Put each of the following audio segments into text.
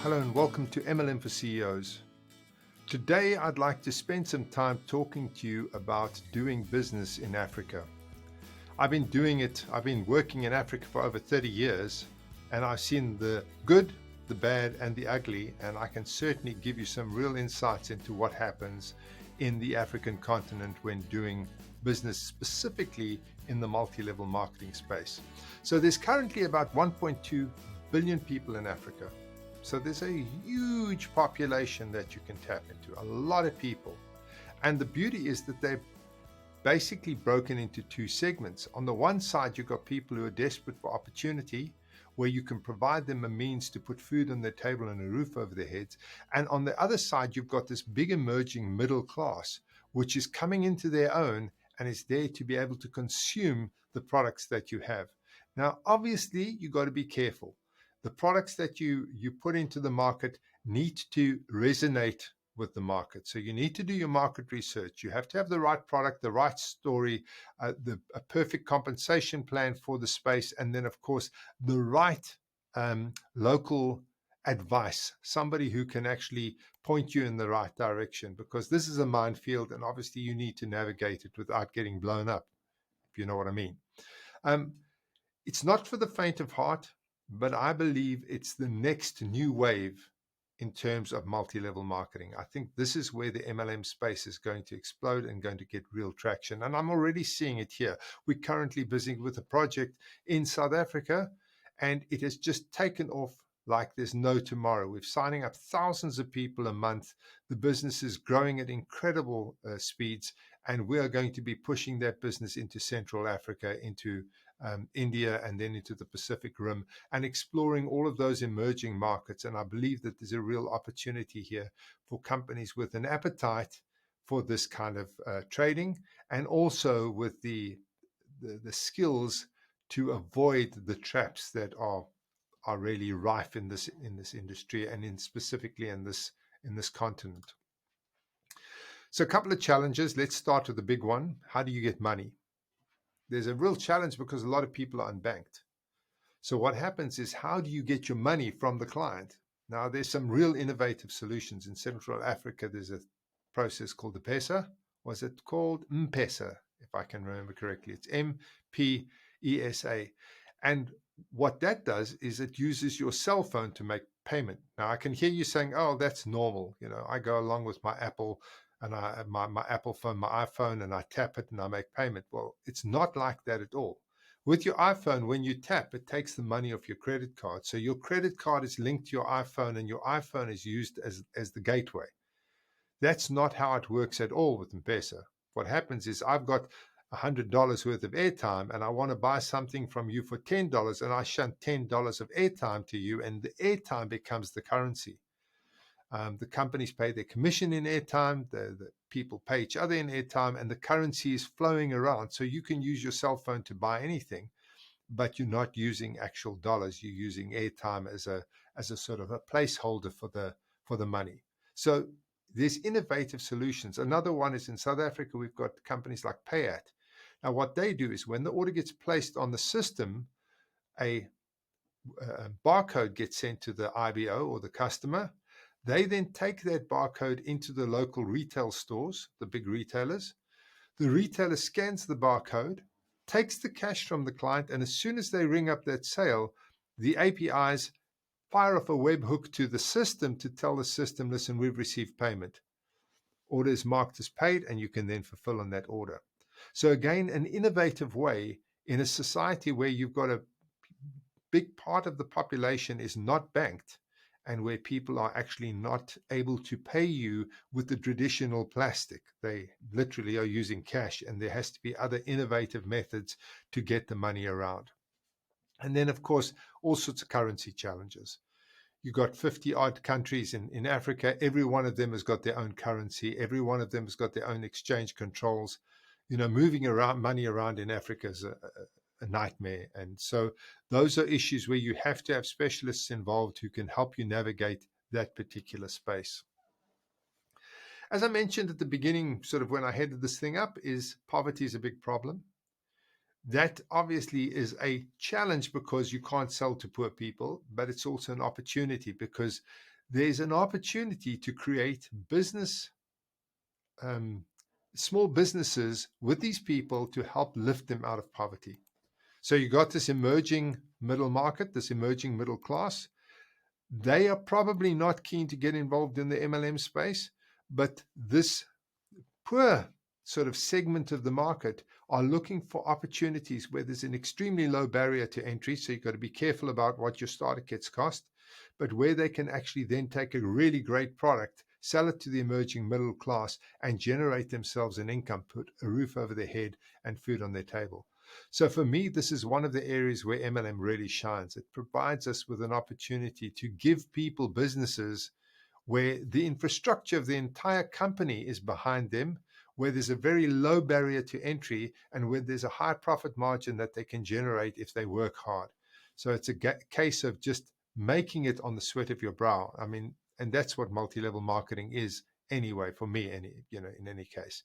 Hello and welcome to MLM for CEOs. Today I'd like to spend some time talking to you about doing business in Africa. I've been working in Africa for over 30 years, and I've seen the good, the bad, and the ugly, and I can certainly give you some real insights into what happens in the African continent when doing business, specifically in the multi-level marketing space. So there's currently about 1.2 billion people in Africa. So there's a huge population that you can tap into, a lot of people. And the beauty is that they're basically broken into two segments. On the one side, you've got people who are desperate for opportunity, where you can provide them a means to put food on their table and a roof over their heads. And on the other side, you've got this big emerging middle class, which is coming into their own and is there to be able to consume the products that you have. Now, obviously, you've got to be careful. The products that you put into the market need to resonate with the market. So you need to do your market research. You have to have the right product, the right story, a perfect compensation plan for the space, and then, of course, the right local advice, somebody who can actually point you in the right direction, because this is a minefield, and obviously you need to navigate it without getting blown up, if you know what I mean. It's not for the faint of heart, but I believe it's the next new wave in terms of multi-level marketing. I think this is where the MLM space is going to explode and going to get real traction. And I'm already seeing it here. We're currently busy with a project in South Africa, and it has just taken off like there's no tomorrow. We're signing up thousands of people a month. The business is growing at incredible speeds, and we are going to be pushing that business into Central Africa, into India, and then into the Pacific Rim, and exploring all of those emerging markets. And I believe that there's a real opportunity here for companies with an appetite for this kind of trading, and also with the skills to avoid the traps that are really rife in this industry, and specifically in this continent. So a couple of challenges. Let's start with the big one. How do you get money? There's a real challenge because a lot of people are unbanked. So what happens is, how do you get your money from the client? Now, there's some real innovative solutions. In Central Africa, there's a process called the PESA. Was it called M-Pesa, if I can remember correctly? It's M-P-E-S-A. And what that does is it uses your cell phone to make payment. Now, I can hear you saying, oh, that's normal. You know, I go along with my Apple and my Apple phone, my iPhone, and I tap it and I make payment. Well, it's not like that at all. With your iPhone, when you tap, it takes the money off your credit card. So your credit card is linked to your iPhone, and your iPhone is used as the gateway. That's not how it works at all with M-Pesa. What happens is, I've got $100 worth of airtime, and I want to buy something from you for $10, and I shunt $10 of airtime to you, and the airtime becomes the currency. The companies pay their commission in airtime, the people pay each other in airtime, and the currency is flowing around. So you can use your cell phone to buy anything, but you're not using actual dollars. You're using airtime as a sort of a placeholder for the money. So there's innovative solutions. Another one is in South Africa, we've got companies like Payat. Now, what they do is, when the order gets placed on the system, a barcode gets sent to the IBO or the customer. They then take that barcode into the local retail stores, the big retailers. The retailer scans the barcode, takes the cash from the client, and as soon as they ring up that sale, the APIs fire off a webhook to the system to tell the system, listen, we've received payment. Order is marked as paid, and you can then fulfill on that order. So again, an innovative way in a society where you've got a big part of the population is not banked, and where people are actually not able to pay you with the traditional plastic. They literally are using cash, and there has to be other innovative methods to get the money around. And then, of course, all sorts of currency challenges. You've got 50 odd countries in Africa. Every one of them has got their own currency. Every one of them has got their own exchange controls. You know, moving around money around in Africa is a nightmare. And so those are issues where you have to have specialists involved who can help you navigate that particular space. As I mentioned at the beginning, sort of when I headed this thing up, is poverty is a big problem. That obviously is a challenge because you can't sell to poor people, but it's also an opportunity because there's an opportunity to create business, um, small businesses with these people to help lift them out of poverty. So you got this emerging middle market, this emerging middle class. They are probably not keen to get involved in the MLM space, but this poor sort of segment of the market are looking for opportunities where there's an extremely low barrier to entry. So you've got to be careful about what your starter kits cost, but where they can actually then take a really great product, sell it to the emerging middle class, and generate themselves an income, put a roof over their head and food on their table. So for me, this is one of the areas where MLM really shines. It provides us with an opportunity to give people businesses where the infrastructure of the entire company is behind them, where there's a very low barrier to entry, and where there's a high profit margin that they can generate if they work hard. So it's a case of just making it on the sweat of your brow. I mean, and that's what multi-level marketing is anyway, for me, in any case.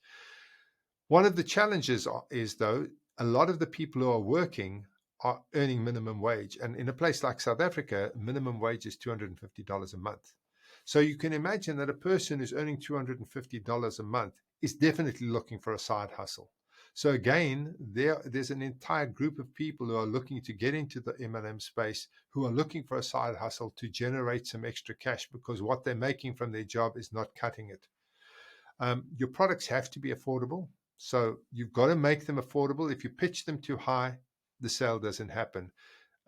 One of the challenges is, though, a lot of the people who are working are earning minimum wage. And in a place like South Africa, minimum wage is $250 a month. So you can imagine that a person who's earning $250 a month is definitely looking for a side hustle. So again, there's an entire group of people who are looking to get into the MLM space, who are looking for a side hustle to generate some extra cash, because what they're making from their job is not cutting it. Your products have to be affordable. So you've got to make them affordable. If you pitch them too high, the sale doesn't happen.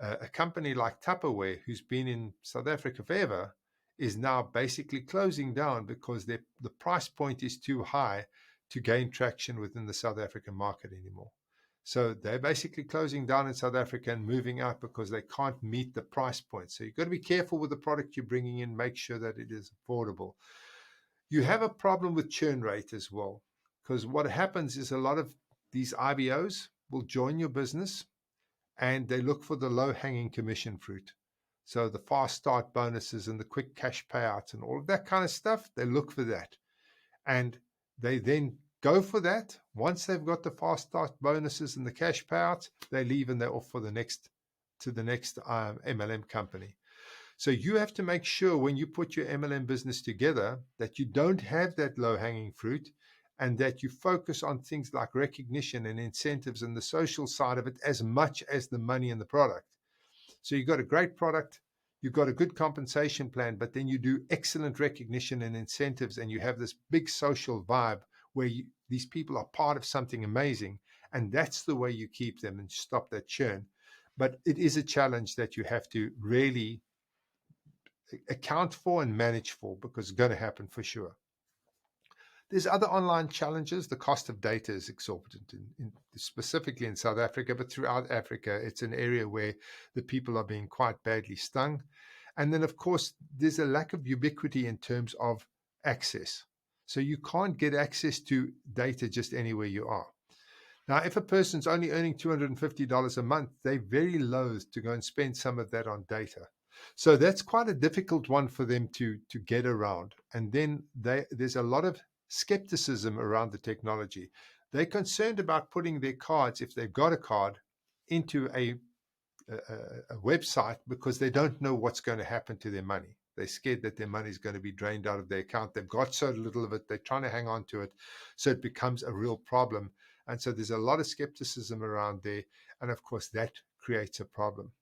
A company like Tupperware, who's been in South Africa forever, is now basically closing down because the price point is too high to gain traction within the South African market anymore. So they're basically closing down in South Africa and moving out because they can't meet the price point. So you've got to be careful with the product you're bringing in, make sure that it is affordable. You have a problem with churn rate as well, because what happens is a lot of these IBOs will join your business and they look for the low-hanging commission fruit. So the fast start bonuses and the quick cash payouts and all of that kind of stuff, they look for that. And they then go for that. Once they've got the fast start bonuses and the cash payouts, they leave and they're off for the next MLM company. So you have to make sure when you put your MLM business together that you don't have that low-hanging fruit, and that you focus on things like recognition and incentives and the social side of it as much as the money in the product. So you've got a great product, you've got a good compensation plan, but then you do excellent recognition and incentives, and you have this big social vibe where these people are part of something amazing, and that's the way you keep them and stop that churn. But it is a challenge that you have to really account for and manage for, because it's going to happen for sure. There's other online challenges. The cost of data is exorbitant, specifically in South Africa, but throughout Africa, it's an area where the people are being quite badly stung. And then, of course, there's a lack of ubiquity in terms of access. So you can't get access to data just anywhere you are. Now, if a person's only earning $250 a month, they're very loath to go and spend some of that on data. So that's quite a difficult one for them to get around. And then there's a lot of skepticism around the technology. They're concerned about putting their cards, if they've got a card, into a website, because they don't know what's going to happen to their money. They're scared that their money is going to be drained out of their account. They've got so little of it, they're trying to hang on to it. So it becomes a real problem. And so there's a lot of skepticism around there. And of course, that creates a problem.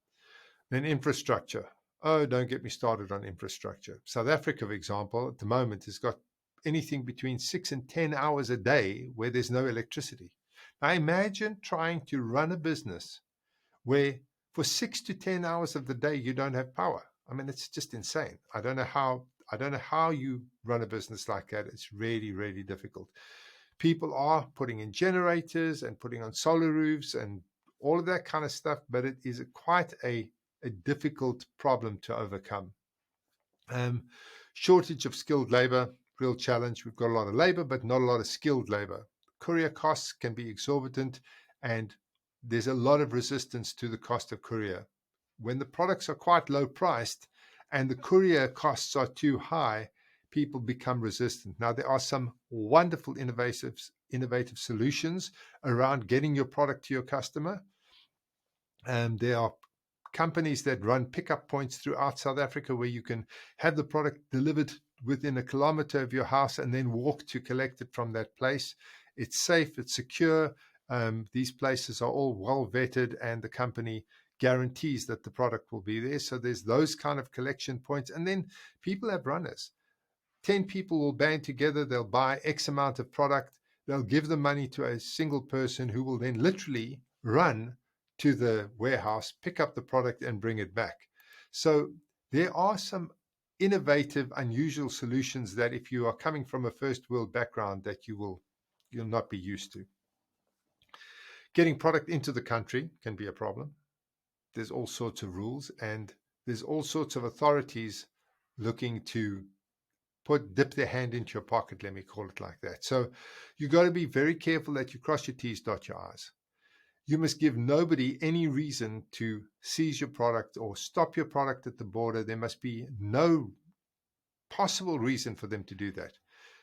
Then infrastructure. Oh, don't get me started on infrastructure. South Africa, for example, at the moment has got anything between 6 and 10 hours a day where there's no electricity. Now imagine trying to run a business where for 6 to 10 hours of the day you don't have power. I mean, it's just insane. I don't know how you run a business like that. It's really, really difficult. People are putting in generators and putting on solar roofs and all of that kind of stuff, but it is quite a difficult problem to overcome. Shortage of skilled labor, real challenge. We've got a lot of labor, but not a lot of skilled labor. Courier costs can be exorbitant, and there's a lot of resistance to the cost of courier. When the products are quite low priced and the courier costs are too high, people become resistant. Now, there are some wonderful innovative solutions around getting your product to your customer. And there are companies that run pickup points throughout South Africa where you can have the product delivered within a kilometer of your house and then walk to collect it from that place. It's safe, it's secure. These places are all well vetted, and the company guarantees that the product will be there. So there's those kind of collection points. And then people have runners. 10 people will band together, they'll buy X amount of product, they'll give the money to a single person who will then literally run to the warehouse, pick up the product and bring it back. So there are some innovative, unusual solutions that if you are coming from a first world background that you'll not be used to. Getting product into the country can be a problem. There's all sorts of rules, and there's all sorts of authorities looking to dip their hand into your pocket, let me call it like that. So you got to be very careful that you cross your T's, dot your I's. You must give nobody any reason to seize your product or stop your product at the border. There must be no possible reason for them to do that,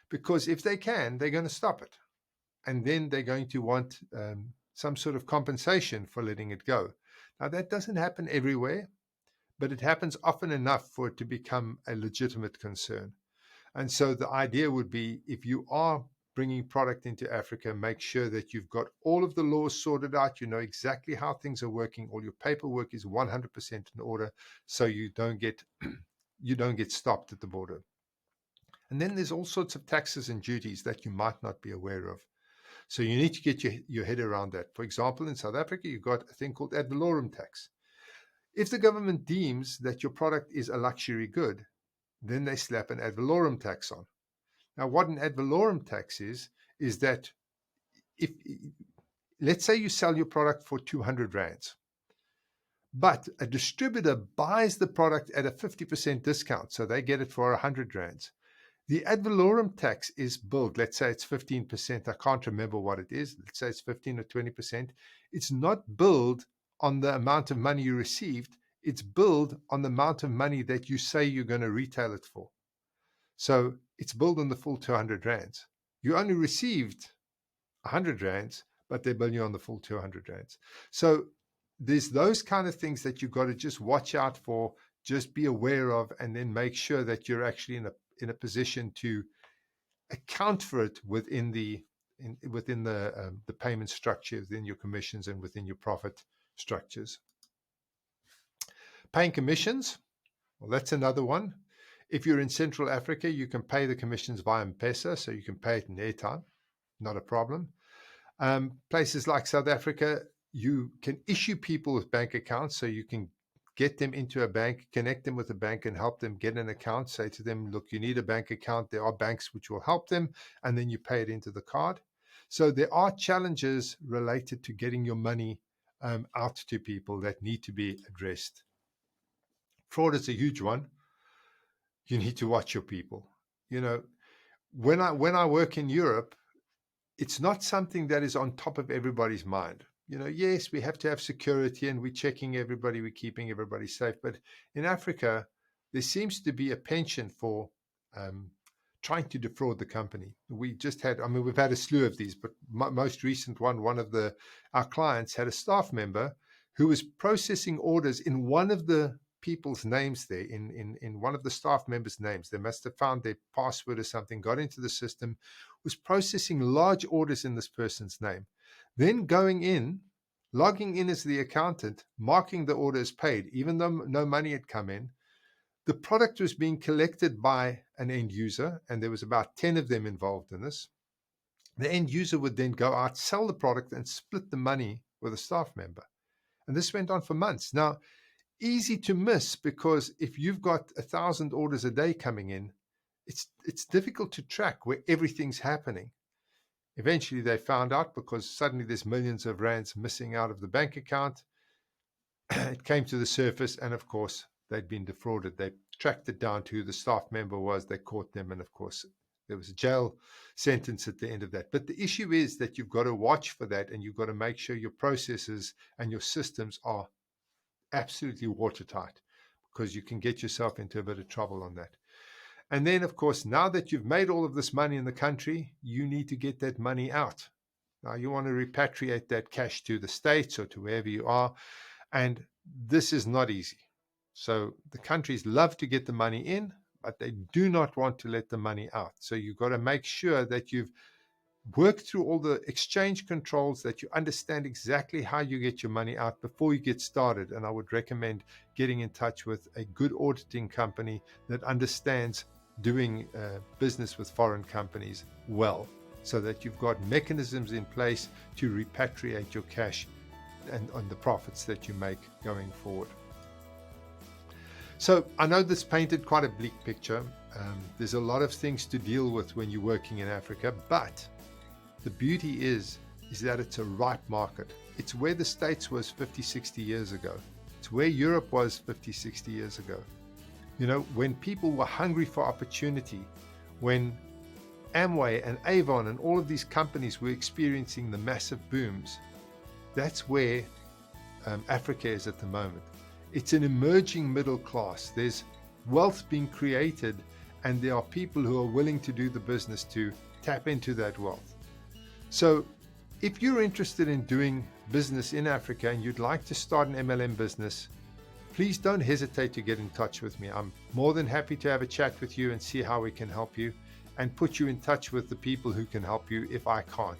because if they can, they're going to stop it. And then they're going to want some sort of compensation for letting it go. Now, that doesn't happen everywhere, but it happens often enough for it to become a legitimate concern. And so the idea would be, if you are bringing product into Africa, make sure that you've got all of the laws sorted out. You know exactly how things are working. All your paperwork is 100% in order, so you don't get stopped at the border. And then there's all sorts of taxes and duties that you might not be aware of. So you need to get your head around that. For example, in South Africa, you've got a thing called ad valorem tax. If the government deems that your product is a luxury good, then they slap an ad valorem tax on. Now, what an ad valorem tax is that if, let's say you sell your product for 200 rands, but a distributor buys the product at a 50% discount, so they get it for 100 rands. The ad valorem tax is billed, let's say it's 15%, I can't remember what it is, let's say it's 15 or 20%. It's not billed on the amount of money you received, it's billed on the amount of money that you say you're going to retail it for. So it's billed on the full 200 rands. You only received 100 rands, but they bill you on the full 200 rands. So there's those kind of things that you've got to just watch out for, just be aware of, and then make sure that you're actually in a position to account for it within the payment structure, within your commissions and within your profit structures. Paying commissions, well, that's another one. If you're in Central Africa, you can pay the commissions via M-Pesa, so you can pay it in airtime, not a problem. Places like South Africa, you can issue people with bank accounts, so you can get them into a bank, connect them with a bank and help them get an account. Say to them, look, you need a bank account. There are banks which will help them, and then you pay it into the card. So there are challenges related to getting your money out to people that need to be addressed. Fraud is a huge one. You need to watch your people. You know, when I work in Europe, it's not something that is on top of everybody's mind. You know, yes, we have to have security and we're checking everybody, we're keeping everybody safe. But in Africa, there seems to be a penchant for trying to defraud the company. We just had, I mean, we've had a slew of these, but most recent one of our clients had a staff member who was processing orders in one of the people's names there, in one of the staff members' names. They must have found their password or something, got into the system, was processing large orders in this person's name, then going in, logging in as the accountant, marking the order as paid, even though no money had come in. The product was being collected by an end user, and there was about 10 of them involved in this. The end user would then go out, sell the product, and split the money with a staff member. And this went on for months. Now, easy to miss, because if you've got 1,000 orders a day coming in, it's difficult to track where everything's happening. Eventually they found out, because suddenly there's millions of rands missing out of the bank account. It came to the surface, and of course they'd been defrauded. They tracked it down to who the staff member was, they caught them, and of course there was a jail sentence at the end of that. But the issue is that you've got to watch for that, and you've got to make sure your processes and your systems are absolutely watertight, because you can get yourself into a bit of trouble on that. And then, of course, now that you've made all of this money in the country, you need to get that money out. Now, you want to repatriate that cash to the States or to wherever you are. And this is not easy. So the countries love to get the money in, but they do not want to let the money out. So you've got to make sure that you've worked through all the exchange controls, that you understand exactly how you get your money out before you get started. And I would recommend getting in touch with a good auditing company that understands doing business with foreign companies well, so that you've got mechanisms in place to repatriate your cash and on the profits that you make going forward. So I know this painted quite a bleak picture. There's a lot of things to deal with when you're working in Africa, but the beauty is that it's a ripe market. It's where the States was 50, 60 years ago. It's where Europe was 50, 60 years ago. You know, when people were hungry for opportunity, when Amway and Avon and all of these companies were experiencing the massive booms, that's where Africa is at the moment. It's an emerging middle class. There's wealth being created, and there are people who are willing to do the business to tap into that wealth. So if you're interested in doing business in Africa and you'd like to start an MLM business, please don't hesitate to get in touch with me. I'm more than happy to have a chat with you and see how we can help you and put you in touch with the people who can help you if I can't.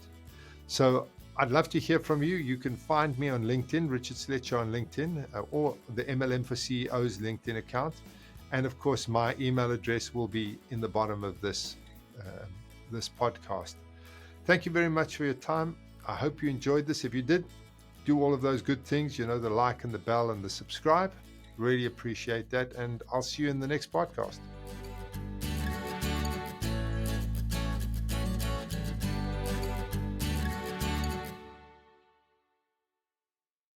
So I'd love to hear from you. You can find me on LinkedIn, Richard Sletcher on LinkedIn, or the MLM for CEOs LinkedIn account. And of course, my email address will be in the bottom of this podcast. Thank you very much for your time. I hope you enjoyed this. If you did, do all of those good things, you know, the like and the bell and the subscribe. Really appreciate that. And I'll see you in the next podcast.